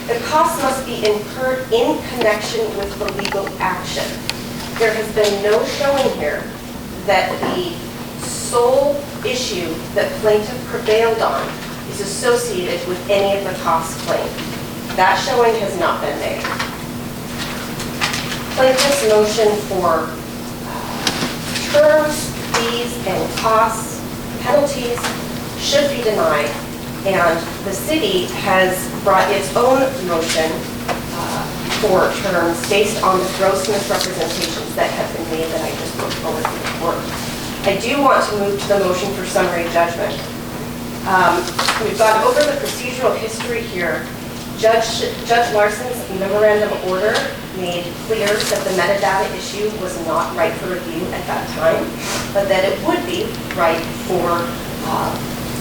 The cost must be incurred in connection with the legal action. There has been no showing here that the sole issue that plaintiff prevailed on is associated with any of the costs claimed. That showing has not been made. Plaintiff's motion for terms, fees, and costs, penalties should be denied, and the city has brought its own motion for terms based on the gross misrepresentations that have been made that I just put forward to the court. I do want to move to the motion for summary judgment. We've gone over the procedural history here. Judge Larson's memorandum order made clear that the metadata issue was not right for review at that time, but that it would be right for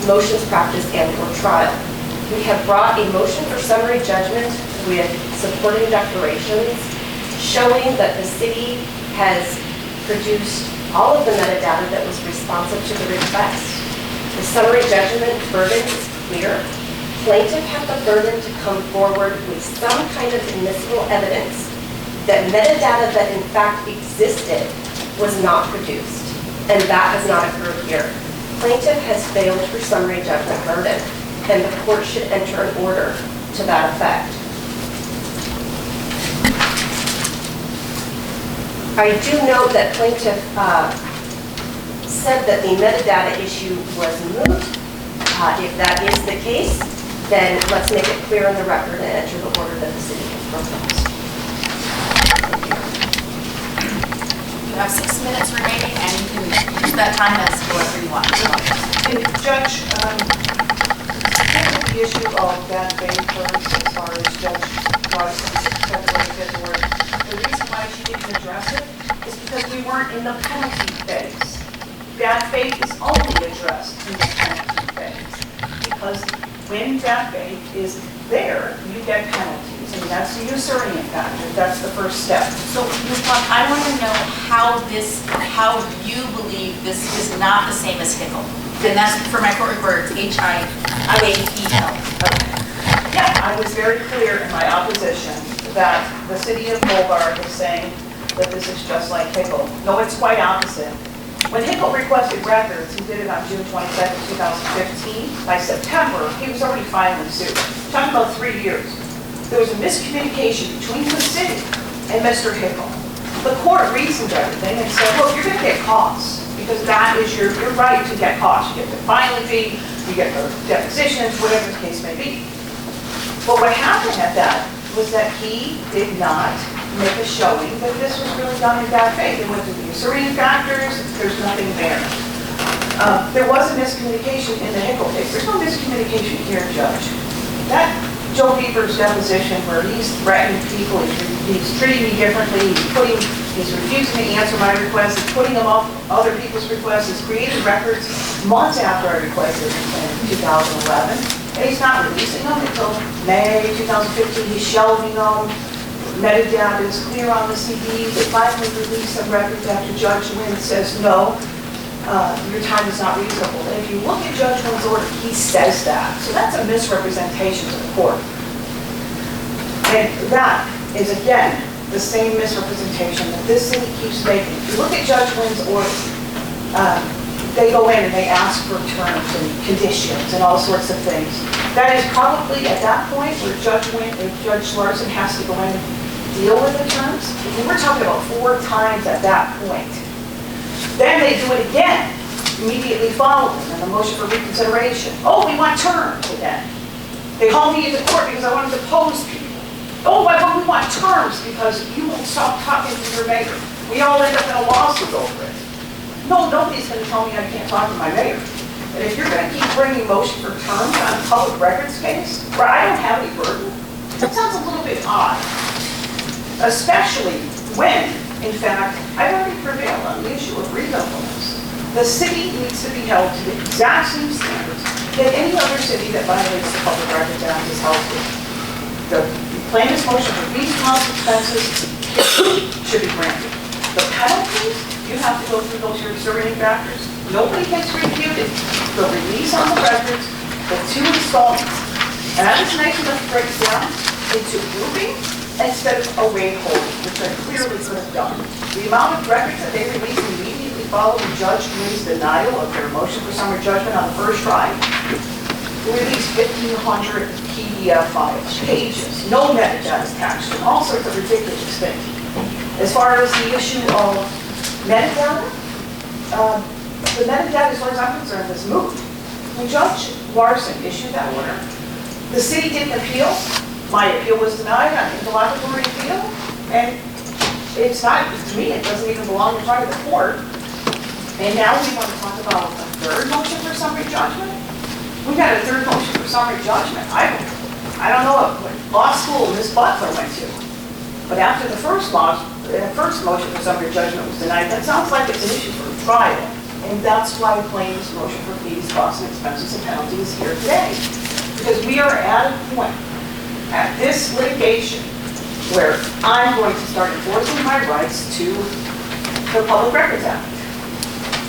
motions practice and or trial. We have brought a motion for summary judgment with supporting declarations showing that the city has produced all of the metadata that was responsive to the request. The summary judgment burden is clear. Plaintiff had the burden to come forward with some kind of admissible evidence that metadata that in fact existed was not produced, and that has not occurred here. Plaintiff has failed her summary judgment burden, and the court should enter an order to that effect. I do note that plaintiff said that the metadata issue was moot. If that is the case, then let's make it clear in the record and enter the order that the city has proposed. You have 6 minutes remaining, and you can use that time as whatever you want. Judge, the issue of bad faith first, as far as Judge Larson's February 5th order, the reason why she didn't address it is because we weren't in the penalty phase. Bad faith is only addressed in the penalty phase, because when bad faith is there, you get penalties, and that's the usurian factor. That's the first step. So, Ms. Plum, I want to know how you believe this is not the same as HICL. And that's for my court report, HICL. Yeah, I was very clear in my opposition that the city of Boulevard is saying that this is just like HICL. No, it's quite opposite. When HICL requested records, he did it on June 22nd, 2015. By September, he was already filing suit. Talking about 3 years. There was a miscommunication between the city and Mr. HICL. The court reasoned everything and said, look, you're going to get costs, because that is your right to get costs. You get the filing fee, you get the depositions, whatever the case may be. But what happened at that was that he did not make a showing that this was really done in bad faith. It went through the usurian factors, there's nothing there. There was a miscommunication in the HICL case. There's no miscommunication here, Judge. That Joe Beaver's deposition where he's threatening people, he's treating me differently, he's refusing to answer my requests, he's putting them off other people's requests, he's created records months after I requested in 2011, and he's not releasing them until May 2015. He's shelving them. Metadata is clear on the CD. They finally release some records after Judge Wynn says, no, your time is not reasonable. And if you look at Judge Wynn's order, he says that. So that's a misrepresentation to the court. And that is, again, the same misrepresentation that this city keeps making. If you look at Judge Wynn's order, they go in and they ask for terms and conditions and all sorts of things. That is probably at that point where Judge Wynn and Judge Larson has to go in and deal with the terms. We're talking about 4 times at that point. Then they do it again, immediately following, and the motion for reconsideration. Oh, we want terms again. They call me into court because I want to depose people. Oh, we want terms because you won't stop talking to your mayor. We all end up in a lawsuit over it. No, nobody's going to tell me I can't talk to my mayor. And if you're going to keep bringing motion for terms on a public records case where I don't have any burden, that sounds a little bit odd. Especially when, in fact, I've already prevailed on the issue of reasonableness. The city needs to be held to the exact same standards that any other city that violates the Public Records Act is held to. The plaintiff's motion for fees, costs, expenses should be granted. The penalties, you have to go through those usurian factors. Nobody gets refuted. The release on the records, the 2 installments. And that is nice enough breaks down. into grouping instead of away holding, which I clearly could have done. The amount of records that they released immediately following Judge Green's denial of their motion for summary judgment on the first try, released 1,500 PDF files, pages, no metadata attached, and all sorts of ridiculous things. As far as the issue of metadata, the metadata, as far as I'm concerned, is moot. When Judge Larson issued that order, the city didn't appeal. My appeal was denied on interlocutory appeal, and it's not, to me, it doesn't even belong in front of the court. And now we want to talk about a third motion for summary judgment? We got a third motion for summary judgment. I don't know what law school Ms. Butler went to, but after the first motion for summary judgment was denied, that sounds like it's an issue for trial. And that's why we're playing this motion for fees, costs, and expenses and penalties here today. Because we are at a point, at this litigation, where I'm going to start enforcing my rights to the Public Records Act.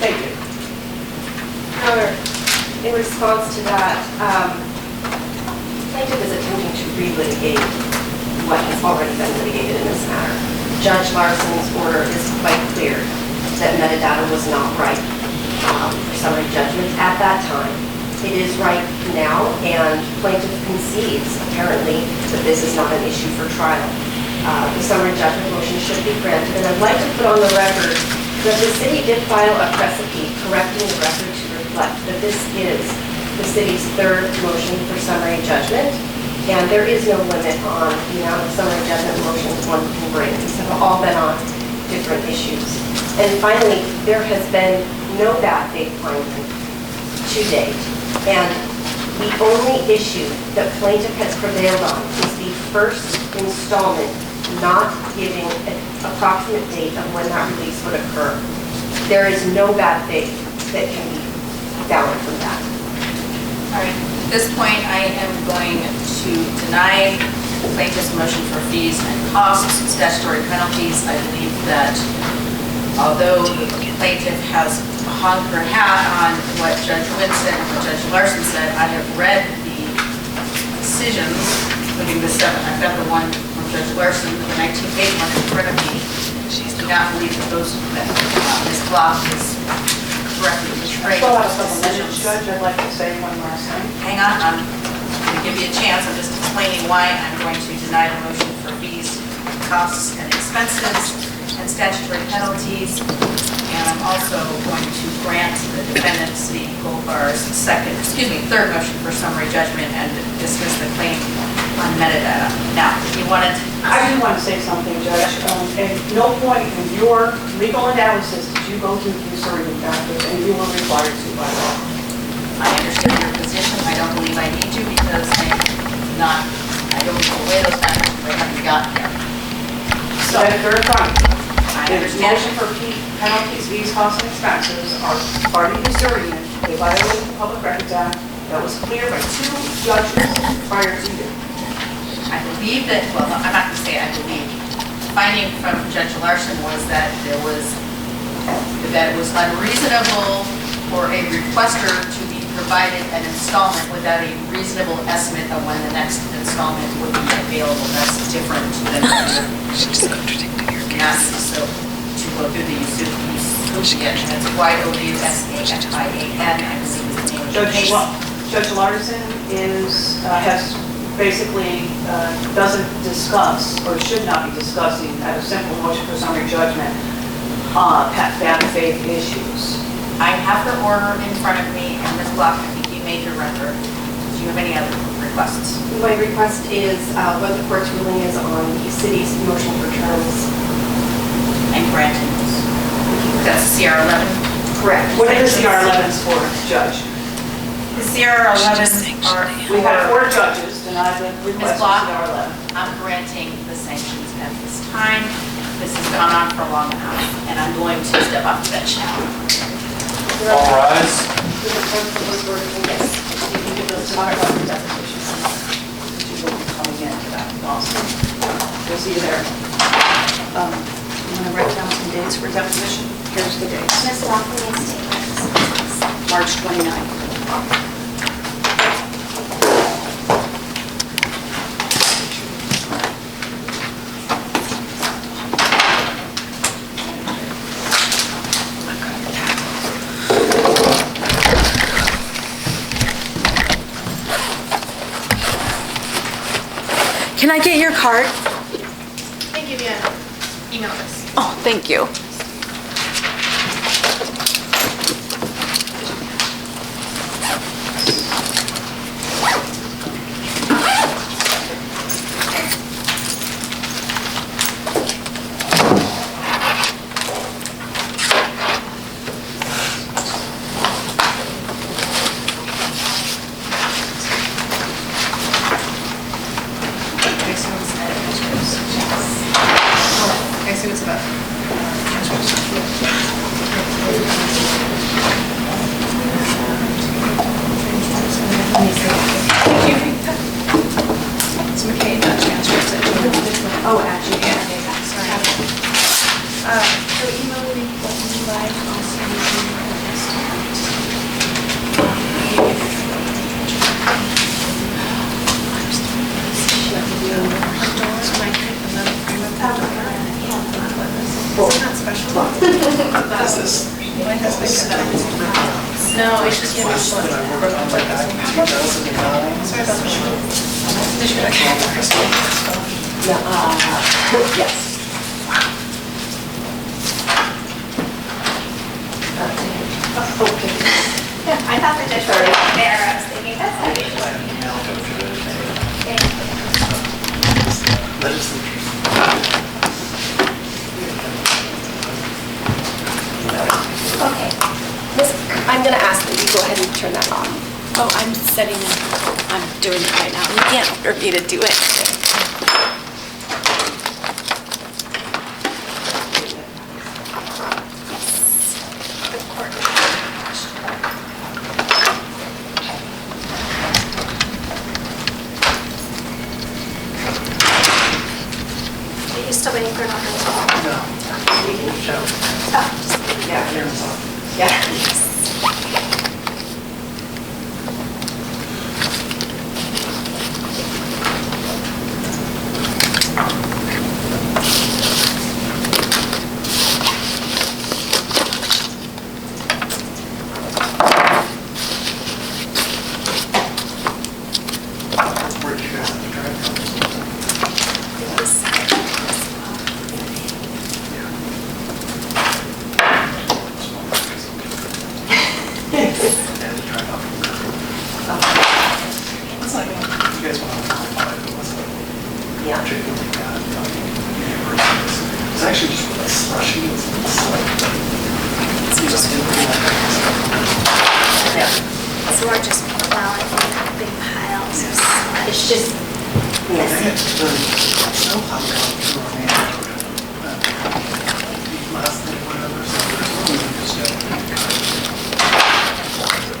Thank you. However, in response to that, plaintiff is attempting to relitigate what has already been litigated in this matter. Judge Larson's order is quite clear that metadata was not right for summary judgment at that time. It is right now, and plaintiff concedes, apparently, that this is not an issue for trial. The summary judgment motion should be granted, and I'd like to put on the record that the city did file a precipice correcting the record to reflect that this is the city's third motion for summary judgment, and there is no limit on the amount of summary judgment motions one can bring. These have all been on different issues. And finally, there has been no bad faith finding to date. And the only issue that plaintiff has prevailed on is the first installment, not giving an approximate date of when that release would occur. There is no bad faith that can be found from that. All right, at this point, I am going to deny plaintiff's motion for fees and costs, statutory penalties. I believe that although plaintiff has hung her hat on what Judge Winston and what Judge Larson said, I have read the decisions, including the 7th. I've got the one from Judge Larson, the 19-page one in front of me. I do not believe that those, that Ms. Block is correctly portrayed. Well, I was supplemental, Judge, I'd like to say one last thing. Hang on, I'm going to give you a chance. I'm just explaining why I'm going to deny the motion for fees, costs, and expenses, and statutory penalties. And I'm also going to grant the defendant, City Gold Bar's third motion for summary judgment and dismiss the claim on metadata. Now, if you wanted to... I do want to say something, Judge. At no point in your legal analysis did you go through usury factors, and you were required to by law. I understand your position. I don't believe I need to because I don't know where those factors, but I haven't gotten there. So, third point. I The understand. motion for penalties, fees, costs, and expenses are party usury. They violated the Public Records Act. That was clear by 2 judges prior to you. I believe that, well, I'm not going to say I believe. Finding from Judge Larson was that it was unreasonable for a requester to be provided an installment without a reasonable estimate of when the next installment would be available. That's different than She's contradicting your yes, case. so to go through the use, that's YOUSAFIAN, I believe is the name of the case. Judge Larson has basically doesn't discuss or should not be discussing at a simple motion for summary judgment bad faith issues. I have her order in front of me, and Ms. Block, I think you made your record. Do you have any other requests? My request is what the court's ruling is on the city's motion for terms. And granting this. That's CR 11? Correct. What are the CR 11s for, Judge? The CR 11s are We have for 4 judges deny the request Ms. for Block. CR 11. I'm granting the sanctions at this time. This has gone on for long enough, and I'm going to step off the bench now. All rise. Yes. You can give those talk about the depositions. You will be coming in for that also. We'll see you there. You want to write down some dates for deposition? Here's the dates. Ms. Lockley and State. March 29th. Can I get your card? I give you an email this. Oh, thank you. I see what's about. It's McKay, not transcripts. Oh, actually, yeah. Sorry. So email me what you like, also Isn't that special? Is this? My husband said that. No, it's just give me Last that I worked on back in 2009. Sorry about the show. Did you actually have Yes. Okay. I thought the judge was there, I was thinking, that's how you do it. Okay. Miss, I'm gonna ask that you go ahead and turn that on. Oh, I'm setting it. I'm doing it right now. You can't order me to do it. Are you still waiting for an order as well? Where'd you guys have to drive from? And to drive up from Rico. It's like, you guys went on 45, it was like, Yeah. particularly bad. It was actually just really slushy, it was just So we're just plowing in big piles of sludge. It's just I messy. had the snowplow going through our neighborhood. Last night, whatever, so there's one that just got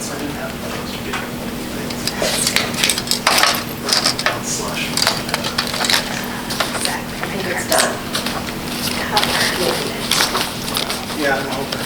so I didn't have those big things. Burning down slush. Exactly. I think it's done. Covered. Yeah, I'm hoping.